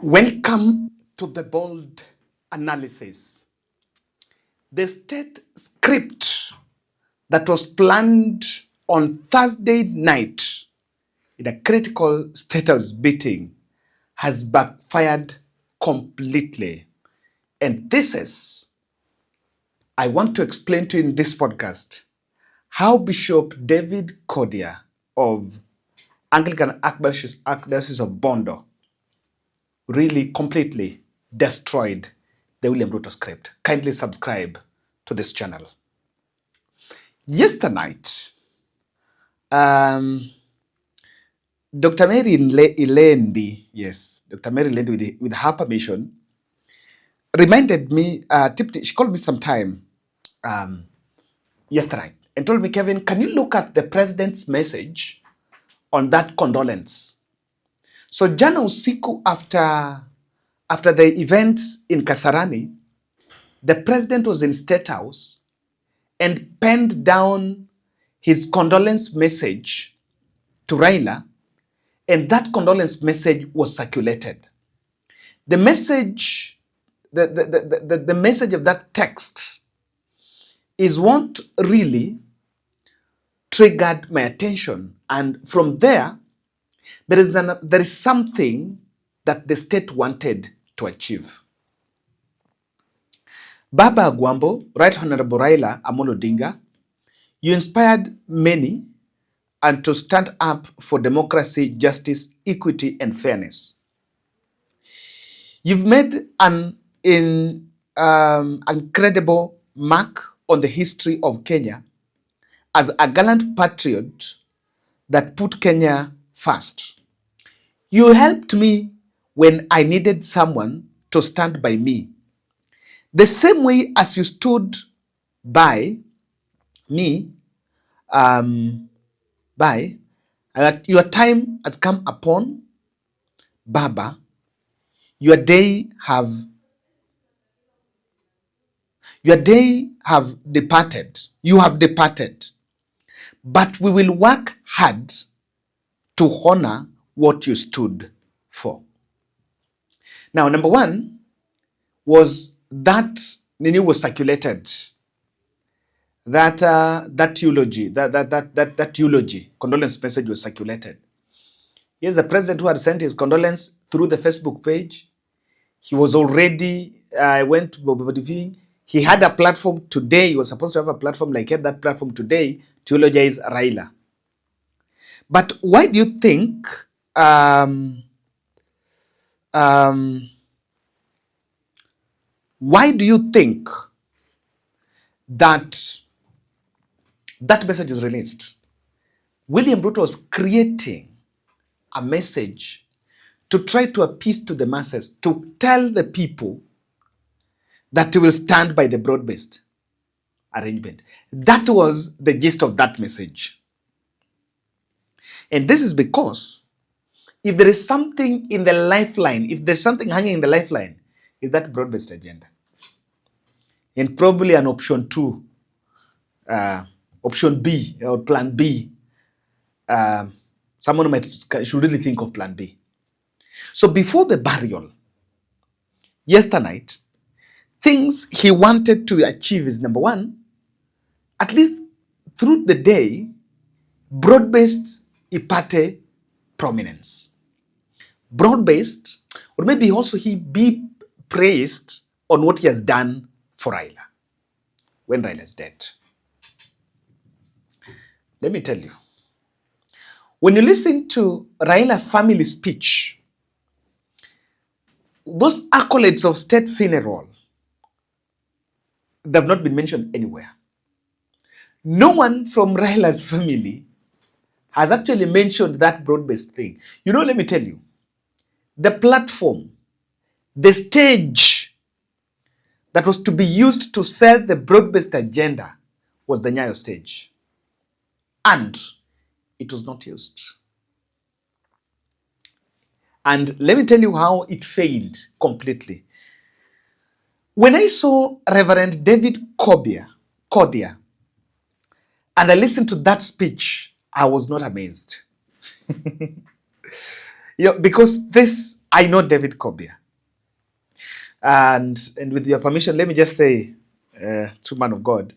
Welcome to the bold analysis. The state script that was planned on Thursday night in a critical Statehouse beating has backfired completely. And this is, I want to explain to you in this podcast, how Bishop David Kodia of Anglican Archdiocese of Bondo really completely destroyed the William Ruto script. Kindly subscribe to this channel. Yesterday night, Dr. Mary Ilendi, yes, Dr. Mary Ilendi, with her permission, reminded me, she called me sometime yesterday and told me, Kevin, can you look at the president's message on that condolence? So jana usiku after the events in Kasarani, the president was in Statehouse and penned down his condolence message to Raila, and that condolence message was circulated. The message, the message of that text is what really triggered my attention, and from there, there is something that the state wanted to achieve. Baba Agwambo, Right Honorable Raila Amolo Odinga, you inspired many and to stand up for democracy, justice, equity, and fairness. You've made an incredible mark on the history of Kenya as a gallant patriot that put Kenya first. You helped me when I needed someone to stand by me, the same way as you stood by me. Your time has come upon, Baba. Your day have departed. You have departed, but we will work hard to honor what you stood for. Now, number one was that Nini was circulated. That eulogy, condolence message was circulated. Here's the president who had sent his condolence through the Facebook page. He was already, he had a platform today. He was supposed to have a platform, like he had that platform today to eulogize Raila. But why do you think why do you think that message was released? William Ruto was creating a message to try to appease to the masses, to tell the people that he will stand by the broad-based arrangement. That was the gist of that message. And this is because if there is something in the lifeline, if there's something hanging in the lifeline, is that broad-based agenda. And probably an option 2, option B or plan B. Someone should really think of plan B. So before the burial, yesterday night, things he wanted to achieve is, number one, at least through the day, broad-based ipate prominence. Broad-based, or maybe also he be praised on what he has done for Raila when Raila is dead. Let me tell you, when you listen to Raila family speech, those accolades of state funeral, they have not been mentioned anywhere. No one from Raila's family has actually mentioned that broad-based thing. You know, let me tell you, the platform, the stage that was to be used to sell the broad-based agenda was the Nyayo stage. And it was not used. And let me tell you how it failed completely. When I saw Reverend David Kodia, and I listened to that speech, I was not amazed. Because this, I know David Kodia. And with your permission, let me just say, to man of God,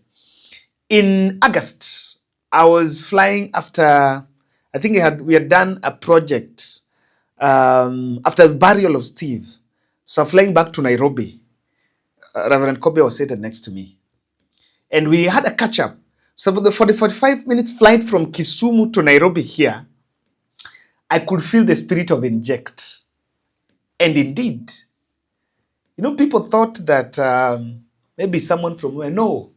in August, I was flying after, I think we had done a project after the burial of Steve. So I'm flying back to Nairobi. Reverend Kobe was seated next to me. And we had a catch-up. So for the 45 minutes flight from Kisumu to Nairobi here, I could feel the spirit of inject. And indeed, you know, people thought that maybe someone from where. No.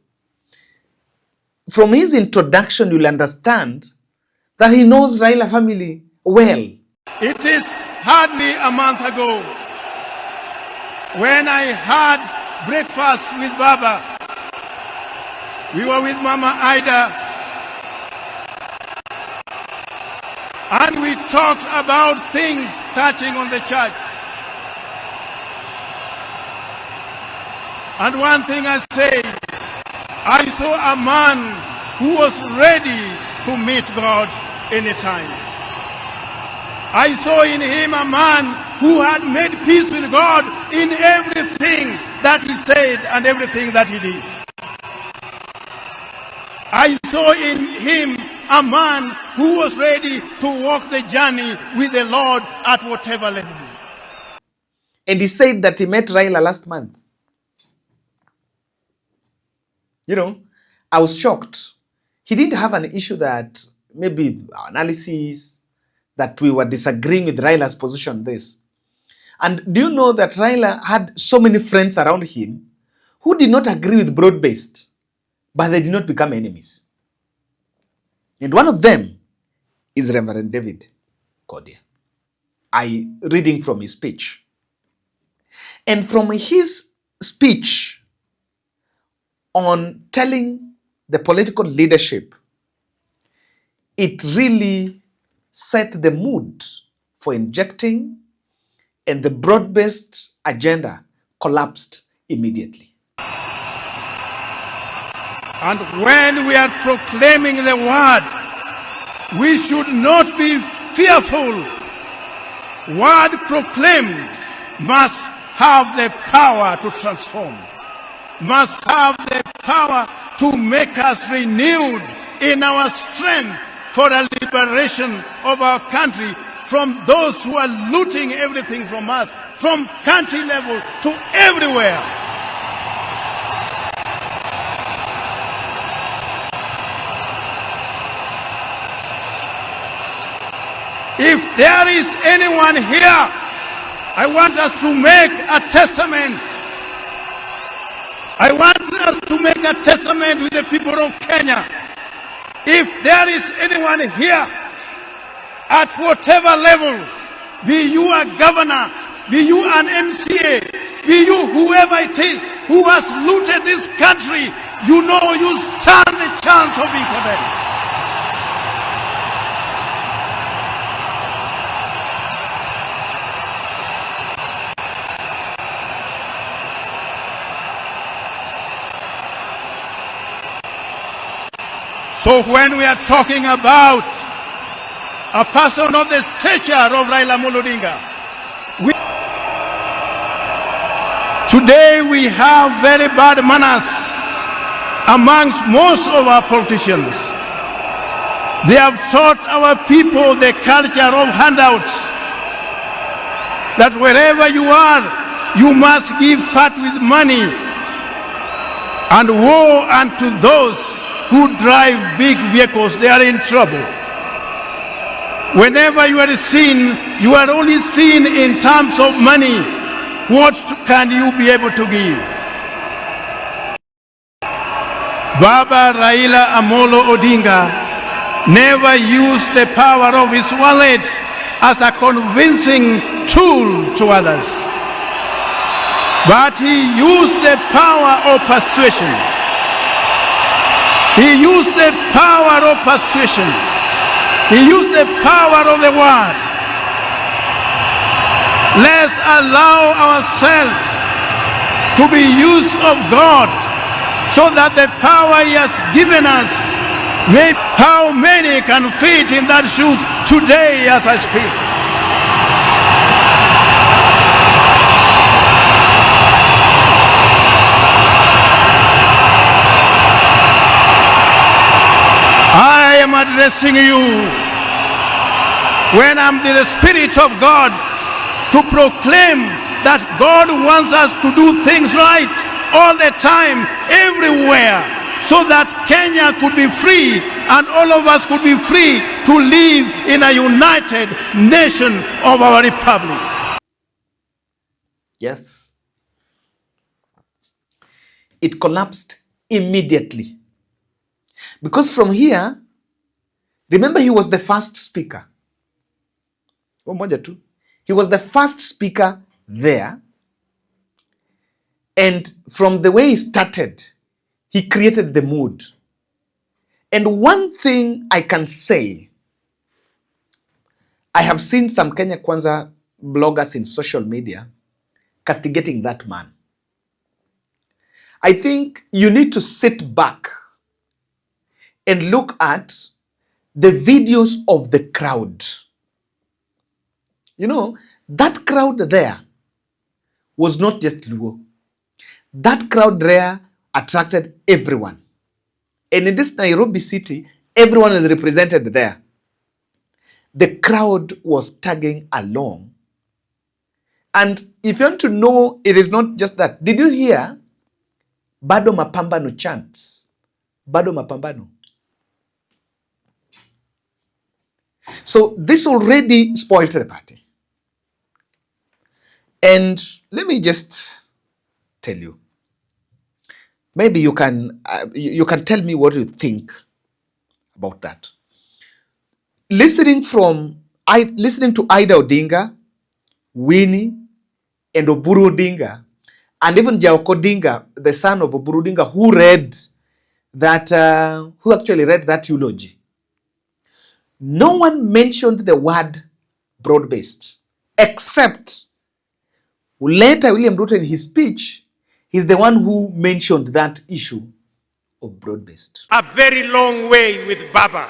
From his introduction, you'll understand that he knows Raila family well. It is hardly a month ago when I had breakfast with Baba. We were with Mama Ida, and we talked about things touching on the church. And one thing I said, I saw a man who was ready to meet God anytime. I saw in him a man who had made peace with God in everything that he said and everything that he did. I saw in him a man who was ready to walk the journey with the Lord at whatever level. And he said that he met Raila last month. You know, I was shocked. He didn't have an issue that maybe analysis, that we were disagreeing with Raila's position on this. And do you know that Raila had so many friends around him who did not agree with broad-based, but they did not become enemies. And one of them is Reverend David Kodia. Reading from his speech. And from his speech on telling the political leadership, it really set the mood for injecting, and the broad-based agenda collapsed immediately. And when we are proclaiming the word, we should not be fearful. Word proclaimed must have the power to transform, must have the power to make us renewed in our strength for the liberation of our country from those who are looting everything from us, from country level to everywhere. If there is anyone here, I want us to make a testament. I want us to make a testament with the people of Kenya. If there is anyone here, at whatever level, be you a governor, be you an MCA, be you whoever it is who has looted this country, you know you stand a chance of being condemned. So when we are talking about a person of the stature of Raila Odinga, today we have very bad manners amongst most of our politicians. They have taught our people the culture of handouts, that wherever you are, you must give part with money, and woe unto those who drive big vehicles. They are in trouble. Whenever you are seen, you are only seen in terms of money. What can you be able to give? Baba Raila Amolo Odinga never used the power of his wallet as a convincing tool to others, but he used the power of persuasion. He used the power of persuasion. He used the power of the word. Let's allow ourselves to be used of God, so that the power He has given us, how many can fit in that shoes today as I speak? addressing you, when I'm in the Spirit of God, to proclaim that God wants us to do things right all the time, everywhere, so that Kenya could be free and all of us could be free to live in a united nation of our republic. Yes. It collapsed immediately. Because from here, remember, he was the first speaker. He was the first speaker there. And from the way he started, he created the mood. And one thing I can say, I have seen some Kenya Kwanza bloggers in social media castigating that man. I think you need to sit back and look at the videos of the crowd. You know, that crowd there was not just Luo. That crowd there attracted everyone. And in this Nairobi city, everyone is represented there. The crowd was tagging along. And if you want to know, it is not just that. Did you hear Bado Mapambano chants? Bado Mapambano. So this already spoiled the party. And let me just tell you, maybe you can tell me what you think about that. Listening to Ida Odinga, Winnie, and Oburu Odinga, and even Jaoko Odinga, the son of Oburu Odinga, who actually read that eulogy. No one mentioned the word broad-based, except later William Ruto in his speech, he's the one who mentioned that issue of broad-based. A very long way with Baba.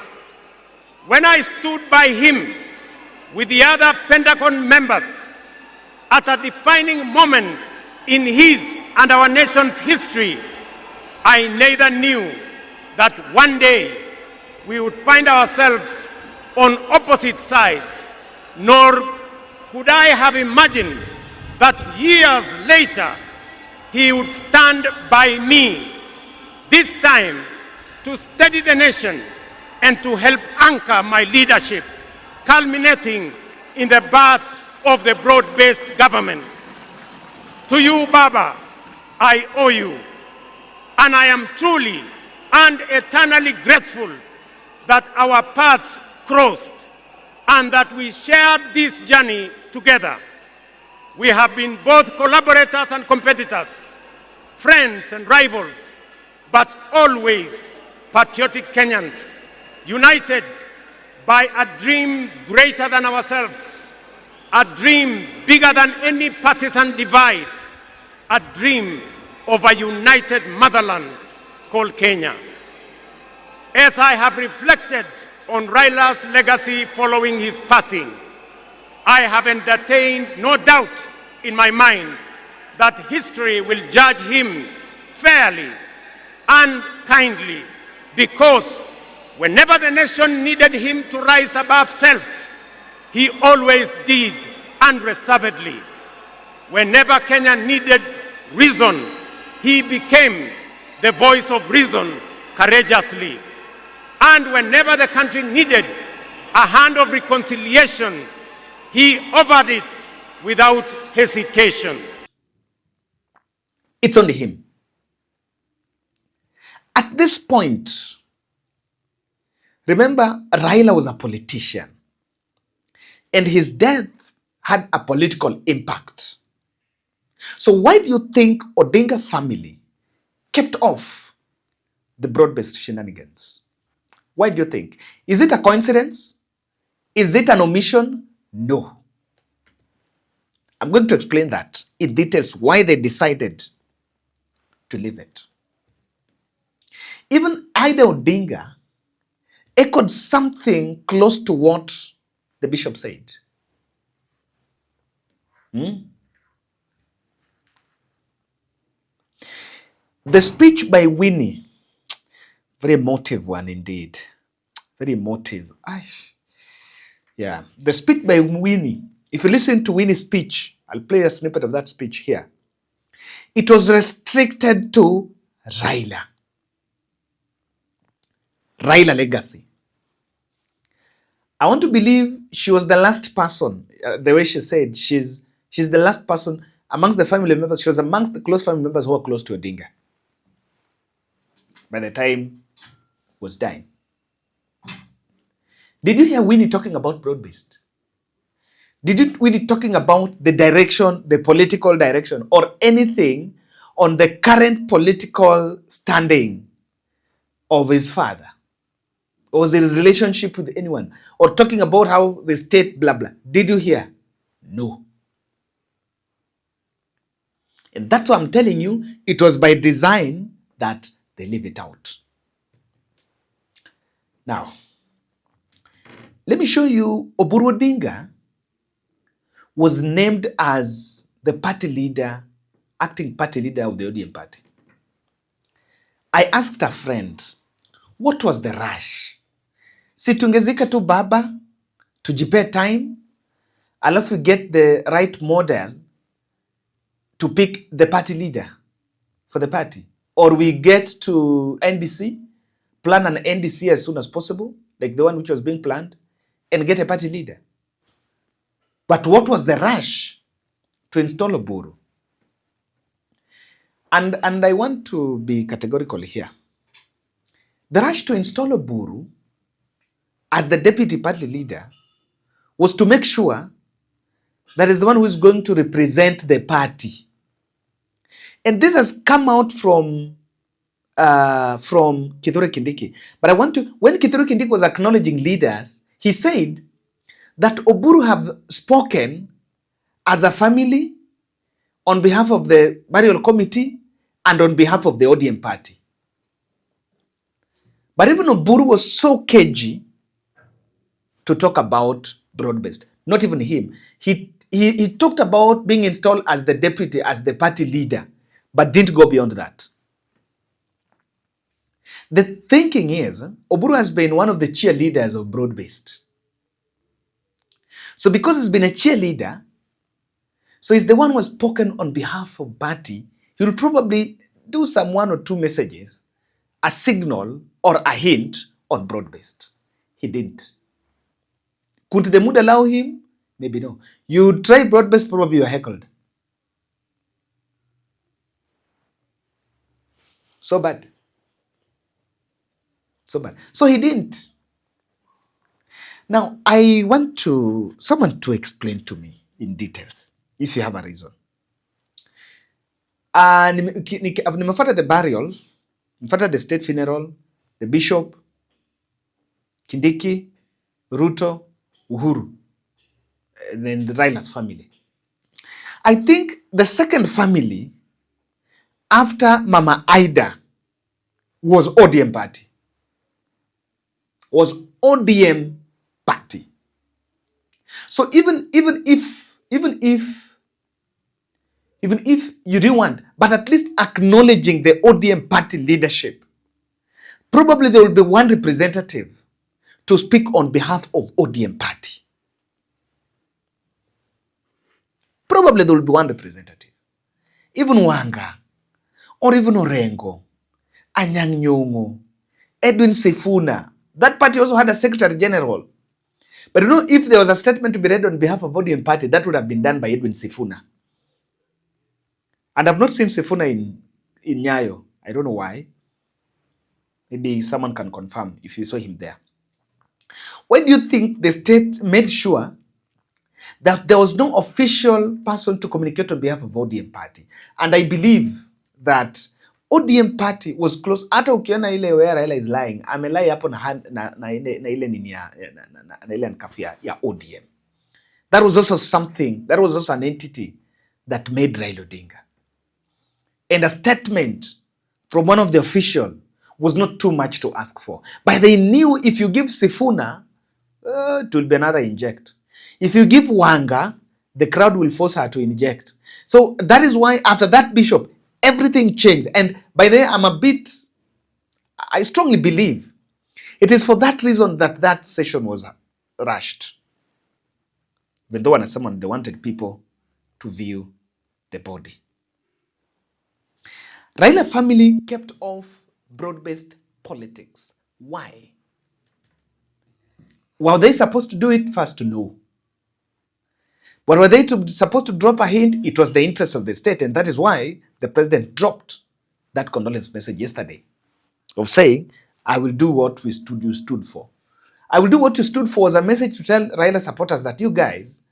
When I stood by him with the other Pentagon members at a defining moment in his and our nation's history, I neither knew that one day we would find ourselves on opposite sides, nor could I have imagined that years later he would stand by me, this time to steady the nation and to help anchor my leadership, culminating in the birth of the broad-based government. To you, Baba, I owe you, and I am truly and eternally grateful that our paths crossed and that we shared this journey together. We have been both collaborators and competitors, friends and rivals, but always patriotic Kenyans, united by a dream greater than ourselves, a dream bigger than any partisan divide, a dream of a united motherland called Kenya. As I have reflected on Raila's legacy following his passing, I have entertained no doubt in my mind that history will judge him fairly and kindly, because whenever the nation needed him to rise above self, he always did unreservedly. Whenever Kenya needed reason, he became the voice of reason courageously. And whenever the country needed a hand of reconciliation, he offered it without hesitation. It's only him. At this point, remember, Raila was a politician, and his death had a political impact. So why do you think Odinga family kept off the broad-based shenanigans? Why do you think? Is it a coincidence? Is it an omission? No. I'm going to explain that in details, why they decided to leave it. Even Ida Odinga echoed something close to what the bishop said. The speech by Winnie, very emotive one indeed. Very emotive. Yeah. The speech by Winnie. If you listen to Winnie's speech, I'll play a snippet of that speech here. It was restricted to Raila. Raila legacy. I want to believe she was the last person, the way she said, she's the last person amongst the family members. She was amongst the close family members who were close to Odinga by the time was dying. Did you hear Winnie talking about broad-based? Did you Winnie talking about the direction, the political direction, or anything on the current political standing of his father? Or was his relationship with anyone? Or talking about how the state, blah, blah. Did you hear? No. And that's what I'm telling you. It was by design that they leave it out. Now, let me show you Oburu Odinga was named as the party leader, acting party leader of the ODM party. I asked a friend, what was the rush? Si tungezika tu baba, tujipe time, alafu get the right model to pick the party leader for the party. Or we get to NDC, plan an NDC as soon as possible, like the one which was being planned, and get a party leader. But what was the rush to install Oburu? And I want to be categorical here. The rush to install Oburu as the deputy party leader was to make sure that is the one who is going to represent the party. And this has come out from Kithure Kindiki. But I want to, when Kithure Kindiki was acknowledging leaders, he said that Oburu have spoken as a family on behalf of the burial committee and on behalf of the ODM party. But even Oburu was so cagey to talk about broad-based. Not even him. He talked about being installed as the deputy, as the party leader, but didn't go beyond that. The thinking is, Oburu has been one of the cheerleaders of broad-based. So because he's been a cheerleader, so he's the one who has spoken on behalf of party, he will probably do some 1 or 2 messages, a signal or a hint on broad-based. He didn't. Could the mood allow him? Maybe no. You try broad-based, probably you're heckled. So bad. So bad. So he didn't. Now, I want someone to explain to me in details, if you have a reason. Nimefuata the burial, nimefuata the state funeral, the bishop, Kindiki, Ruto, Uhuru, and then the Raila's family. I think the second family after Mama Ida was ODM party. Was ODM party. So even if you didn't want, but at least acknowledging the ODM party leadership, probably there will be one representative to speak on behalf of ODM party. Probably there will be one representative. Even Wanga, or even Orengo, Anyang' Nyong'o, Edwin Sifuna. That party also had a secretary general. But you know, if there was a statement to be read on behalf of ODM party, that would have been done by Edwin Sifuna. And I've not seen Sifuna in Nyayo. I don't know why. Maybe someone can confirm if you saw him there. Why do you think the state made sure that there was no official person to communicate on behalf of ODM party? And I believe that ODM party was close. Hata ukiona ile where Raila is lying, amelai hapo na ile nini na ile nkafia ya ODM. That was also something, that was also an entity that made Raila Odinga. And a statement from one of the officials was not too much to ask for. But they knew if you give Sifuna, it will be another inject. If you give Wanga, the crowd will force her to inject. So that is why after that bishop, everything changed. And by then, I strongly believe It is for that reason that that session was rushed. Even though someone they wanted people to view the body. Raila family kept off broad-based politics. Why? Were they supposed to do it? First, no. But were they supposed to drop a hint? It was the interest of the state, and that is why the president dropped that condolence message yesterday of saying, I will do what you stood for. I will do what you stood for was a message to tell Raila supporters that you guys,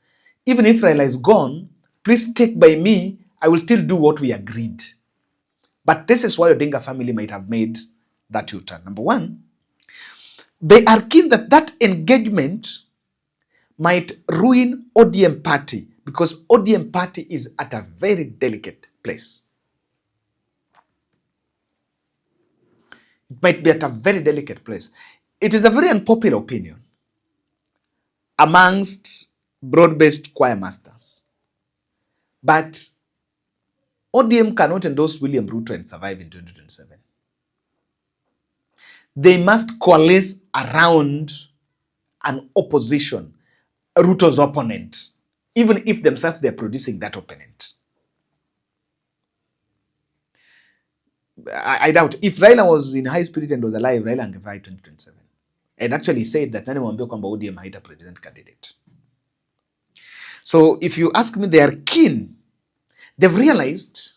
even if Raila is gone, please stick by me. I will still do what we agreed. But this is why Odinga family might have made that U-turn. Number one, they are keen that that engagement might ruin ODM party because ODM party is at a very delicate place. It might be at a very delicate place. It is a very unpopular opinion amongst broad-based choir masters. But ODM cannot endorse William Ruto and survive in 2027. They must coalesce around an opposition, Ruto's opponent, even if themselves they're producing that opponent. I doubt if Raila was in high spirit and was alive, Raila angevai 2027. And actually said that nani mwambia kwamba ODM haita president candidate. So if you ask me, they are keen. They've realized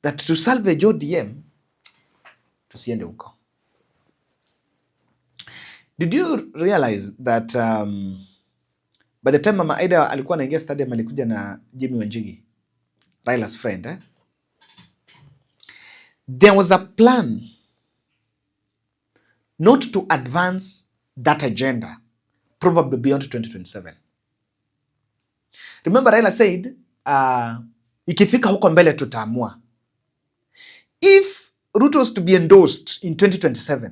that to salvage ODM, tusiende huko. Did you realize that by the time Mama Aida alikuwa anaingia stadium alikuja na Jimmy Wanjigi, Raila's friend, there was a plan not to advance that agenda, probably beyond 2027. Remember Raila said, ikifika huko mbele tutaamua. If Ruto was to be endorsed in 2027,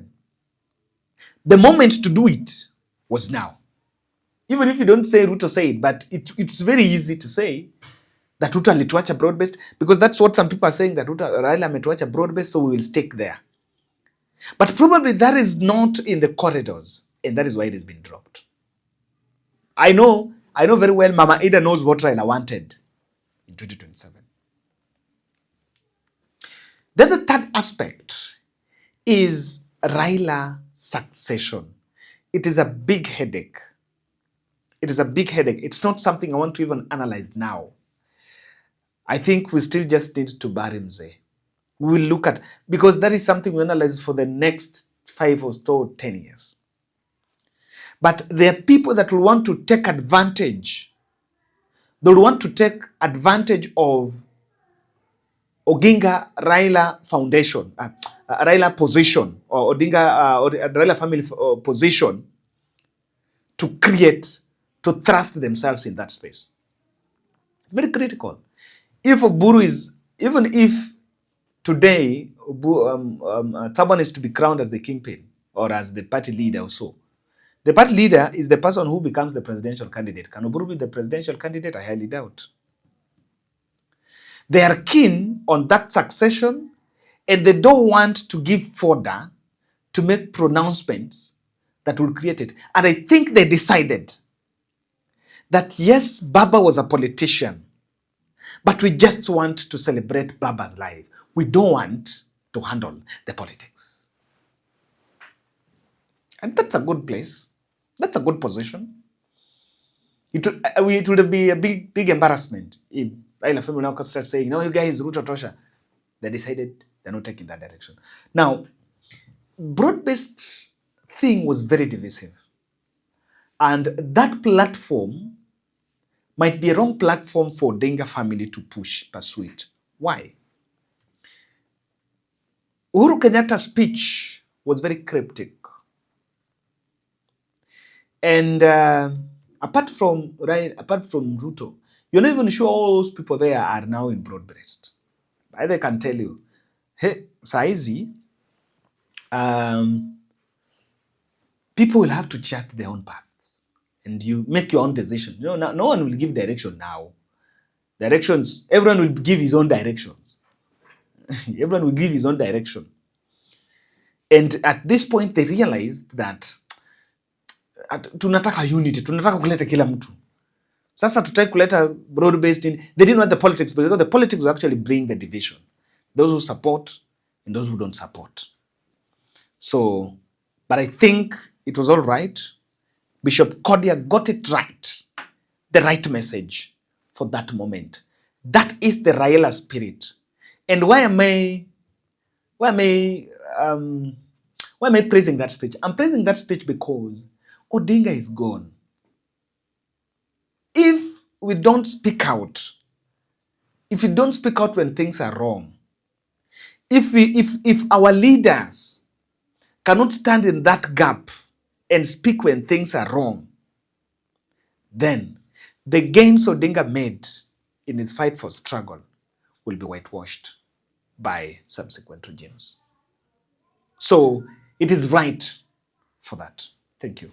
the moment to do it was now. Even if you don't say Ruto said, but it's very easy to say that Ruto alituacha broad-based, because that's what some people are saying, that Raila ametuacha broad-based, so we will stick there. But probably that is not in the corridors, and that is why it has been dropped. I know very well Mama Ida knows what Raila wanted in 2027. Then the third aspect is Raila succession. It is a big headache. It is a big headache. It's not something I want to even analyze now. I think we still just need to bury Mzee. We will look at, because that is something we analyze for the next 5 or so 10 years. But there are people that will want to take advantage. They will want to take advantage of Oginga Raila Foundation, Raila position, or Odinga or Raila family position to create, to thrust themselves in that space. It's very critical. If Oburu is, even if today Taban is to be crowned as the kingpin or as the party leader or so, the party leader is the person who becomes the presidential candidate. Can Oburu be the presidential candidate? I highly doubt. They are keen on that succession, and they don't want to give fodder to make pronouncements that will create it. And I think they decided that yes, Baba was a politician, but we just want to celebrate Baba's life. We don't want to handle the politics. And that's a good place. That's a good position. It would be a big embarrassment if Raila family now could start saying, no, you guys, Ruto Tosha. They decided they're not taking that direction. Now, broad-based thing was very divisive. And that platform might be a wrong platform for Odinga family to pursue it. Why? Uhuru Kenyatta's speech was very cryptic. And apart from Ruto, you're not even sure all those people there are now in broad-based. Either can tell you, hey, saizi, people will have to chart their own paths, and you make your own decision. You know, no one will give direction now. Directions, everyone will give his own directions. Everyone will give his own direction. And at this point, they realized that tunataka unity, tunataka kuleta kila mtu. Sasa tutaki kuleta broad based in. They didn't want the politics, because the politics will actually bring the division. Those who support and those who don't support. So, but I think it was all right. Bishop Cordia got it right. The right message for that moment. That is the Raila spirit. And why am I praising that speech? I'm praising that speech because Odinga is gone. If we don't speak out, if we don't speak out when things are wrong, if our leaders cannot stand in that gap and speak when things are wrong, then the gains Odinga made in his fight for struggle will be whitewashed by subsequent regimes. So it is right for that. Thank you.